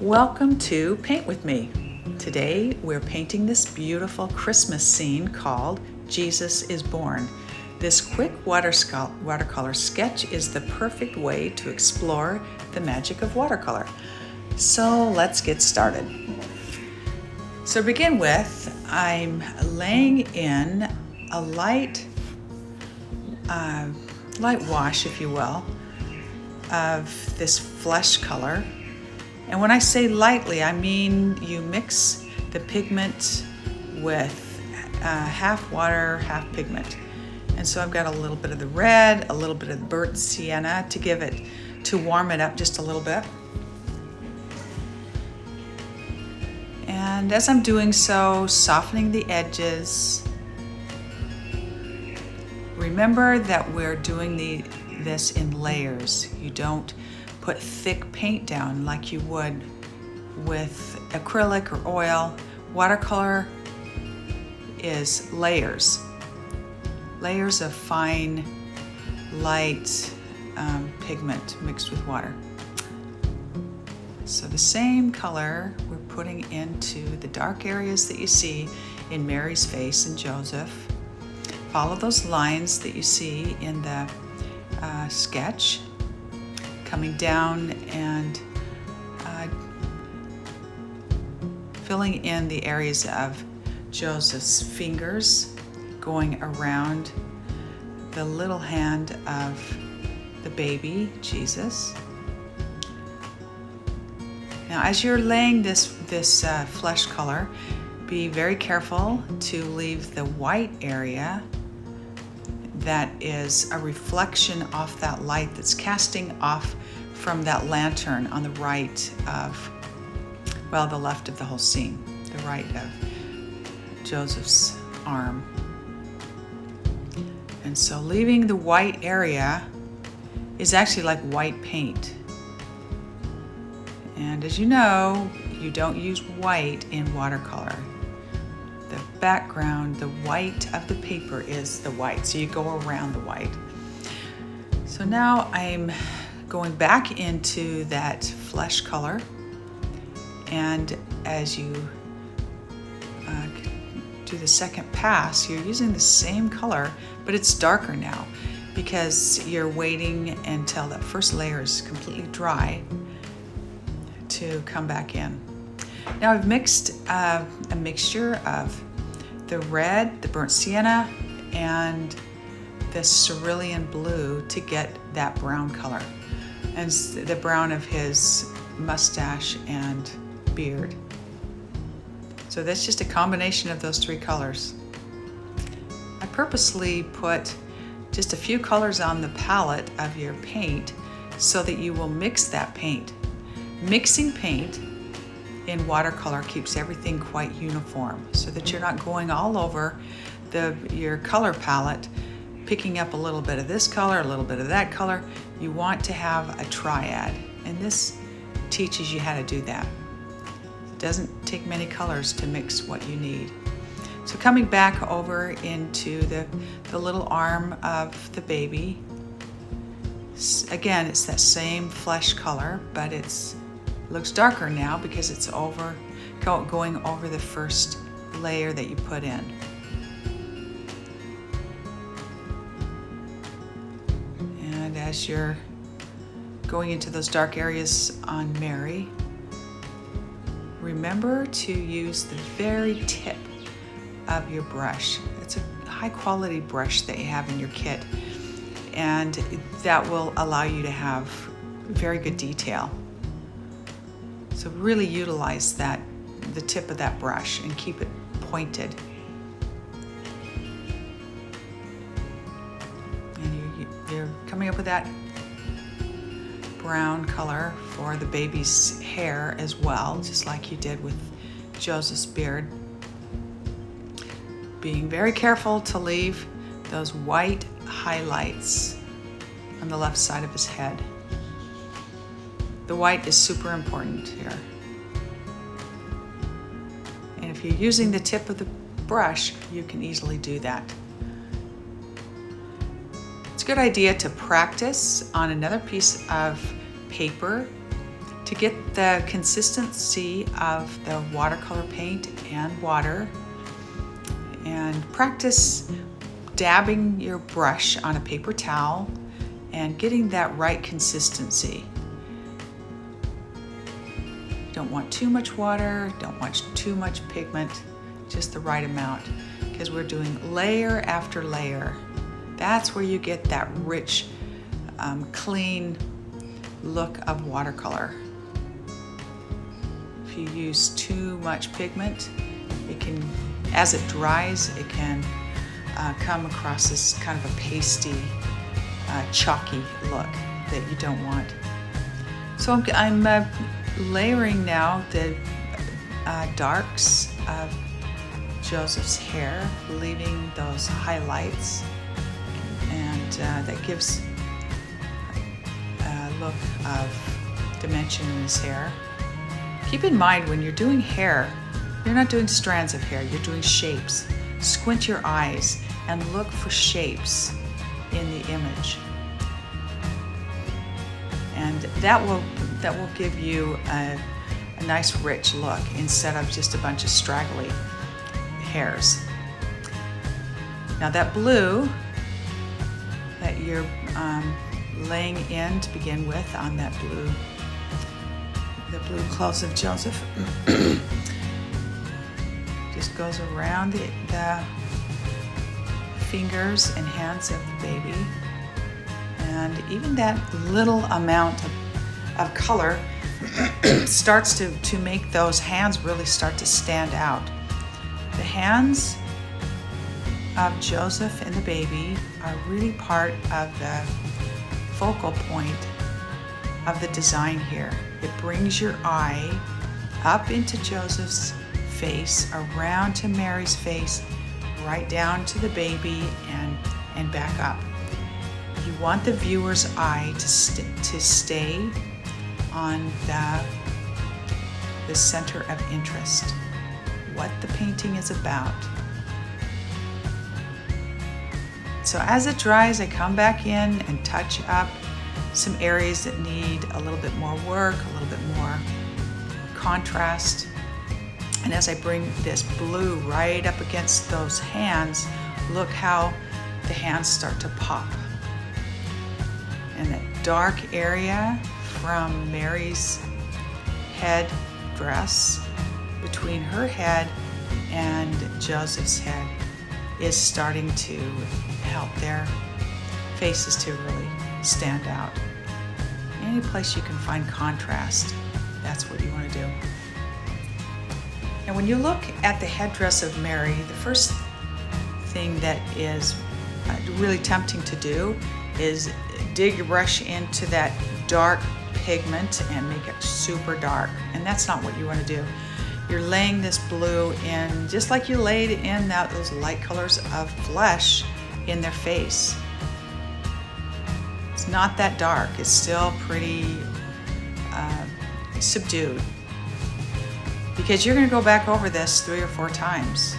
Welcome to Paint With Me. Today we're painting this beautiful Christmas scene called Jesus is Born. This quick watercolor sketch is the perfect way to explore the magic of watercolor. So let's get started. So to begin with, I'm laying in a light wash, if you will, of this flesh color. And when I say lightly, I mean you mix the pigment with half water, half pigment. And so I've got a little bit of the red, a little bit of the burnt sienna to warm it up just a little bit. And as I'm doing so, softening the edges. Remember that we're doing this in layers. You don't put thick paint down like you would with acrylic or oil. Watercolor is layers of fine, light pigment mixed with water. So the same color we're putting into the dark areas that you see in Mary's face and Joseph. Follow those lines that you see in the sketch, coming down and filling in the areas of Joseph's fingers, going around the little hand of the baby, Jesus. Now, as you're laying this flesh color, be very careful to leave the white area that is a reflection off that light that's casting off from that lantern on the right of, the left of the whole scene, the right of Joseph's arm. And so leaving the white area is actually like white paint. And as you know, you don't use white in watercolor. The background, the white of the paper is the white, so you go around the white. So now I'm going back into that flesh color, and as you do the second pass, you're using the same color, but it's darker now because you're waiting until that first layer is completely dry to come back in. Now I've mixed a mixture of the red, the burnt sienna, and the cerulean blue to get that brown color, and the brown of his mustache and beard. So that's just a combination of those three colors. I purposely put just a few colors on the palette of your paint so that you will mix that paint. Mixing paint in watercolor keeps everything quite uniform so that you're not going all over your color palette, picking up a little bit of this color, a little bit of that color. You want to have a triad, and this teaches you how to do that. It doesn't take many colors to mix what you need. So coming back over into the little arm of the baby, again, it's that same flesh color, but it looks darker now because it's going over the first layer that you put in. And as you're going into those dark areas on Mary, remember to use the very tip of your brush. It's a high quality brush that you have in your kit, and that will allow you to have very good detail. So really utilize the tip of that brush and keep it pointed. And you're coming up with that brown color for the baby's hair as well, just like you did with Joseph's beard. Being very careful to leave those white highlights on the left side of his head. The white is super important here. And if you're using the tip of the brush, you can easily do that. It's a good idea to practice on another piece of paper To get the consistency of the watercolor paint and water, and practice dabbing your brush on a paper towel and getting that right consistency. Don't want too much water, don't want too much pigment, just the right amount, because we're doing layer after layer. That's where you get that rich, clean look of watercolor. If you use too much pigment, it can, as it dries, it can come across this kind of a pasty, chalky look that you don't want. So I'm layering now the darks of Joseph's hair, leaving those highlights, and that gives a look of dimension in his hair. Keep in mind, when you're doing hair, you're not doing strands of hair, you're doing shapes. Squint your eyes and look for shapes in the image. And that will give you a nice rich look instead of just a bunch of straggly hairs. Now that blue that you're laying in to begin with on that the blue clothes of Joseph just goes around the fingers and hands of the baby. And even that little amount of color starts to make those hands really start to stand out. The hands of Joseph and the baby are really part of the focal point of the design here. It brings your eye up into Joseph's face, around to Mary's face, right down to the baby, and back up. You want the viewer's eye to stay on the center of interest, what the painting is about. So as it dries, I come back in and touch up some areas that need a little bit more work, a little bit more contrast. And as I bring this blue right up against those hands, look how the hands start to pop. And that dark area from Mary's head dress, between her head and Joseph's head, is starting to help their faces to really stand out. Any place you can find contrast, that's what you want to do. And when you look at the headdress of Mary, the first thing that is really tempting to do is dig your brush into that dark pigment and make it super dark. And that's not what you want to do. You're laying this blue in just like you laid in those light colors of flesh in their face. It's not that dark. It's still pretty subdued, because you're going to go back over this 3 or 4 times.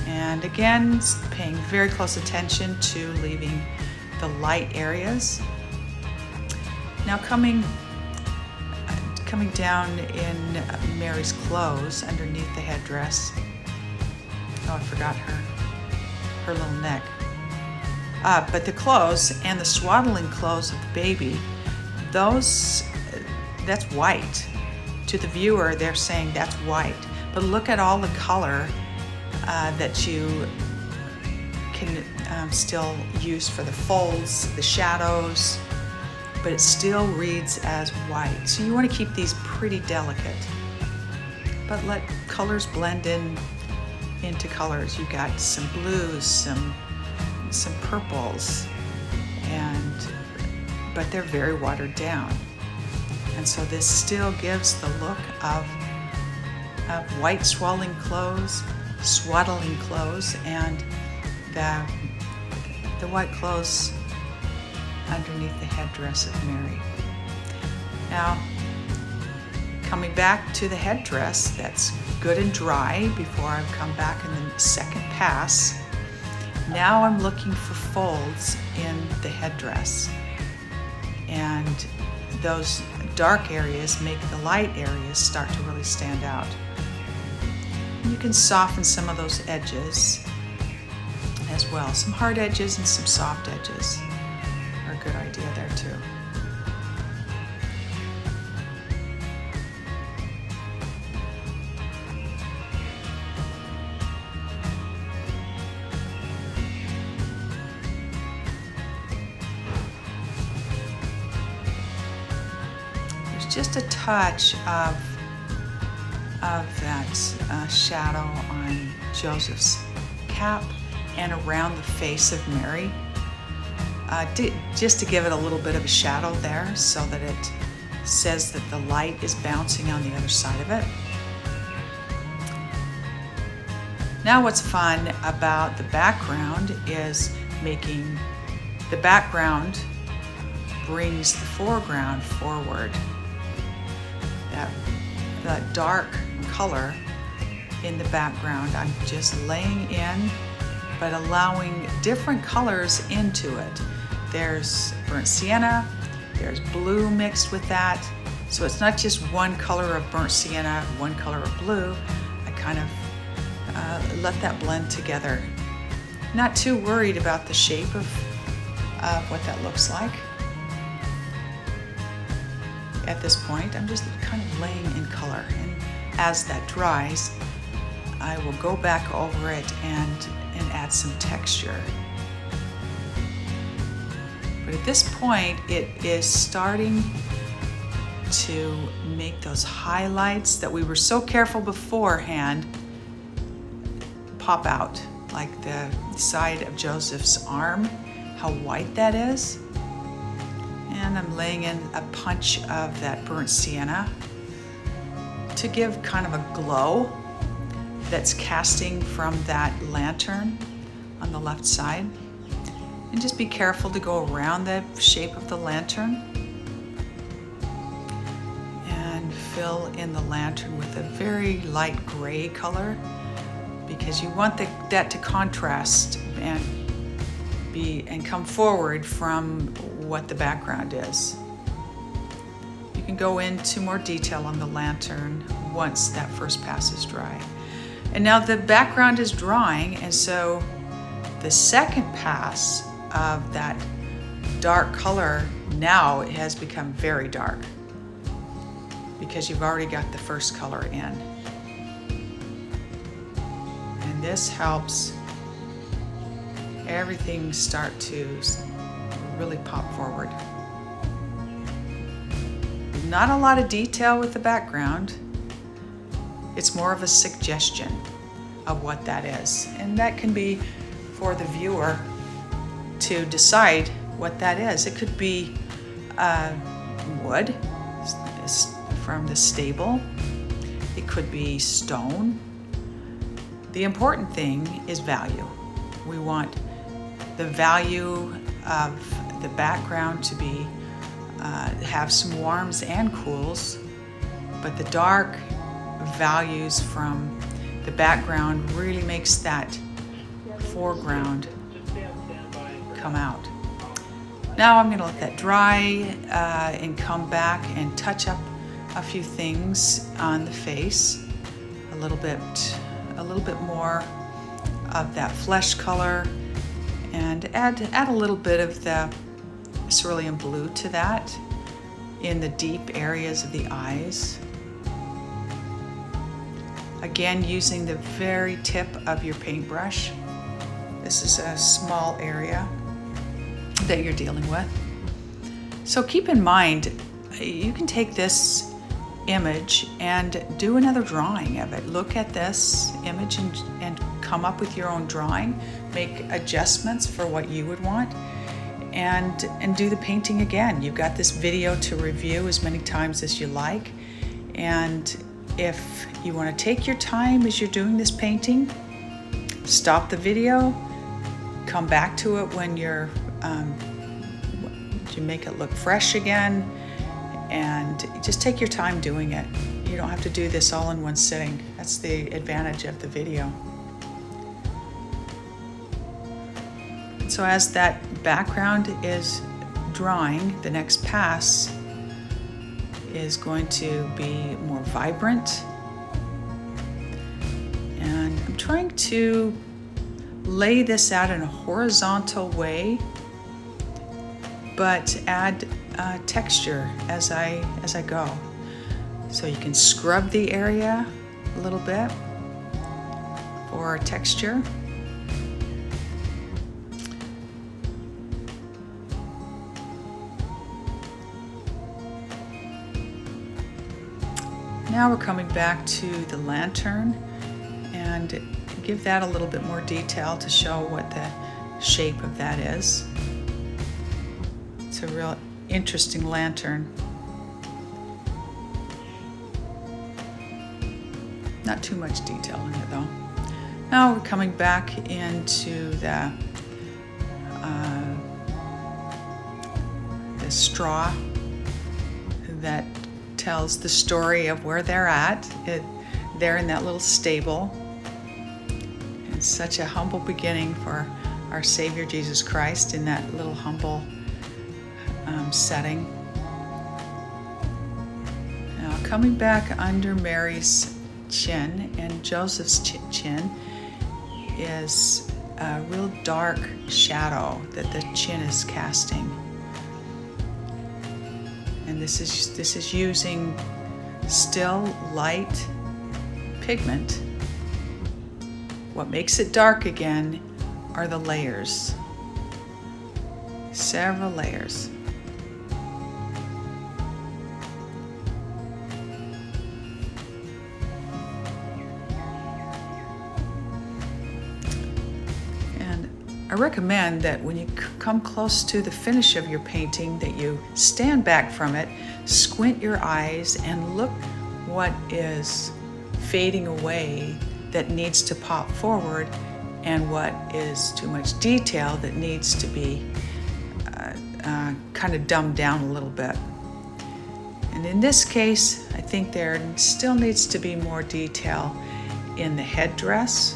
And again, paying very close attention to leaving the light areas. Now coming down in Mary's clothes underneath the headdress. Oh, I forgot her little neck. But the clothes and the swaddling clothes of the baby, that's white. To the viewer, they're saying that's white. But look at all the color that you can still use for the folds, the shadows, but it still reads as white. So you want to keep these pretty delicate, but let colors blend into colors. You got some blues, some purples, but they're very watered down. And so this still gives the look of white swaddling clothes, and the white clothes underneath the headdress of Mary. Now, coming back to the headdress that's good and dry before I come back in the second pass, now I'm looking for folds in the headdress. And those dark areas make the light areas start to really stand out. And you can soften some of those edges as well. Some hard edges and some soft edges are a good idea there too. There's just a touch of that shadow on Joseph's cap and around the face of Mary, just to give it a little bit of a shadow there so that it says that the light is bouncing on the other side of it. Now what's fun about the background is making the background brings the foreground forward. That dark color in the background, I'm just laying in, but allowing different colors into it. There's burnt sienna, there's blue mixed with that. So it's not just one color of burnt sienna, one color of blue. I kind of let that blend together. Not too worried about the shape of what that looks like. At this point, I'm just kind of laying in color. And as that dries, I will go back over it and add some texture. But at this point, it is starting to make those highlights that we were so careful beforehand pop out, like the side of Joseph's arm, how white that is. And I'm laying in a punch of that burnt sienna to give kind of a glow that's casting from that lantern on the left side. And just be careful to go around the shape of the lantern and fill in the lantern with a very light gray color, because you want that to contrast and come forward from what the background is. You can go into more detail on the lantern once that first pass is dry. And now the background is drying, and so the second pass of that dark color, now it has become very dark because you've already got the first color in. And this helps everything start to really pop forward. Not a lot of detail with the background. It's more of a suggestion of what that is. And that can be for the viewer to decide what that is. It could be wood from the stable. It could be stone. The important thing is value. We want the value of the background to be have some warms and cools, but the dark values from the background really makes that foreground come out. Now I'm going to let that dry and come back and touch up a few things on the face, a little bit more of that flesh color, and add a little bit of the cerulean blue to that in the deep areas of the eyes. Again, using the very tip of your paintbrush. This is a small area that you're dealing with. So keep in mind, you can take this image and do another drawing of it. Look at this image and come up with your own drawing, make adjustments for what you would want, and do the painting again. You've got this video to review as many times as you like, and if you want to take your time as you're doing this painting, stop the video, come back to it when you make it look fresh again, and just take your time doing it. You don't have to do this all in one sitting. That's the advantage of the video. So as that background is drying, the next pass is going to be more vibrant. And I'm trying to lay this out in a horizontal way, but add texture as I go. So you can scrub the area a little bit for texture. Now we're coming back to the lantern and give that a little bit more detail to show what the shape of that is. It's a real interesting lantern. Not too much detail in it though. Now we're coming back into the straw that tells the story of where they're at. They're in that little stable. It's such a humble beginning for our Savior Jesus Christ in that little humble setting. Now coming back under Mary's chin, and Joseph's chin is a real dark shadow that the chin is casting. And this is using still light pigment. What makes it dark again are the layers. Several layers. I recommend that when you come close to the finish of your painting that you stand back from it, squint your eyes, and look what is fading away that needs to pop forward and what is too much detail that needs to be kind of dumbed down a little bit. And in this case, I think there still needs to be more detail in the headdress,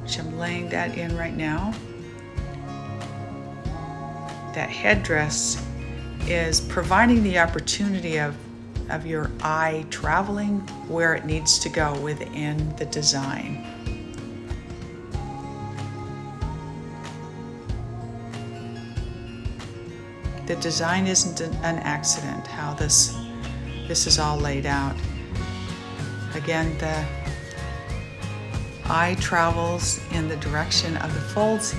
which I'm laying that in right now. That headdress is providing the opportunity of your eye traveling where it needs to go within the design. The design isn't an accident, how this is all laid out. Again, the eye travels in the direction of the folds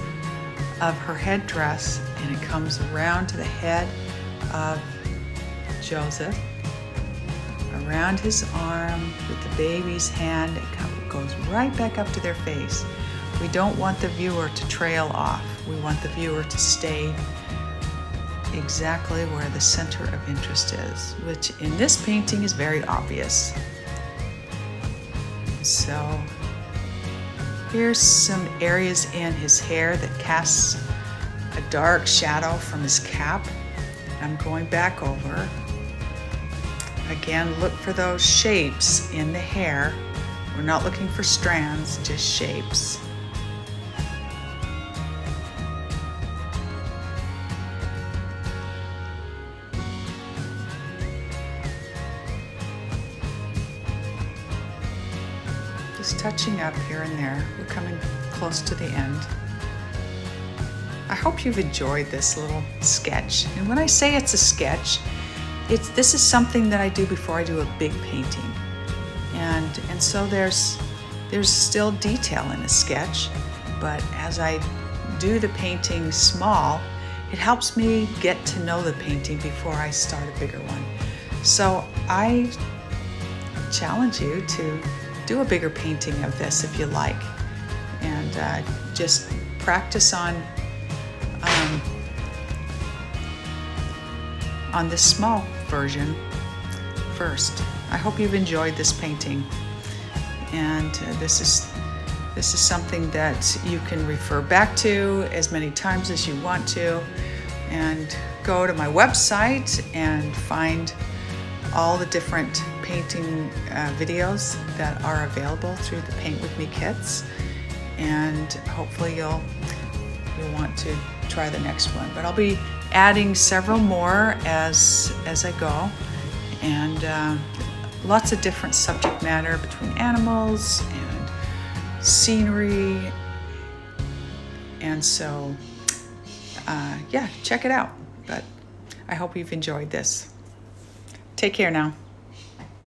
of her headdress, and it comes around to the head of Joseph, around his arm with the baby's hand. It goes right back up to their face. We don't want the viewer to trail off. We want the viewer to stay exactly where the center of interest is, which in this painting is very obvious. So here's some areas in his hair that casts a dark shadow from his cap. I'm going back over. Again, look for those shapes in the hair. We're not looking for strands, just shapes. Just touching up here and there. We're coming close to the end. I hope you've enjoyed this little sketch. And when I say it's a sketch, this is something that I do before I do a big painting. And so there's still detail in a sketch, but as I do the painting small, it helps me get to know the painting before I start a bigger one. So I challenge you to do a bigger painting of this if you like, and just practice on this small version first. I hope you've enjoyed this painting, and this is something that you can refer back to as many times as you want to, and go to my website and find all the different painting videos that are available through the Paint With Me kits, and hopefully you'll want to try the next one. But I'll be adding several more as I go, and lots of different subject matter between animals and scenery. And so, yeah, check it out. But I hope you've enjoyed this. Take care now.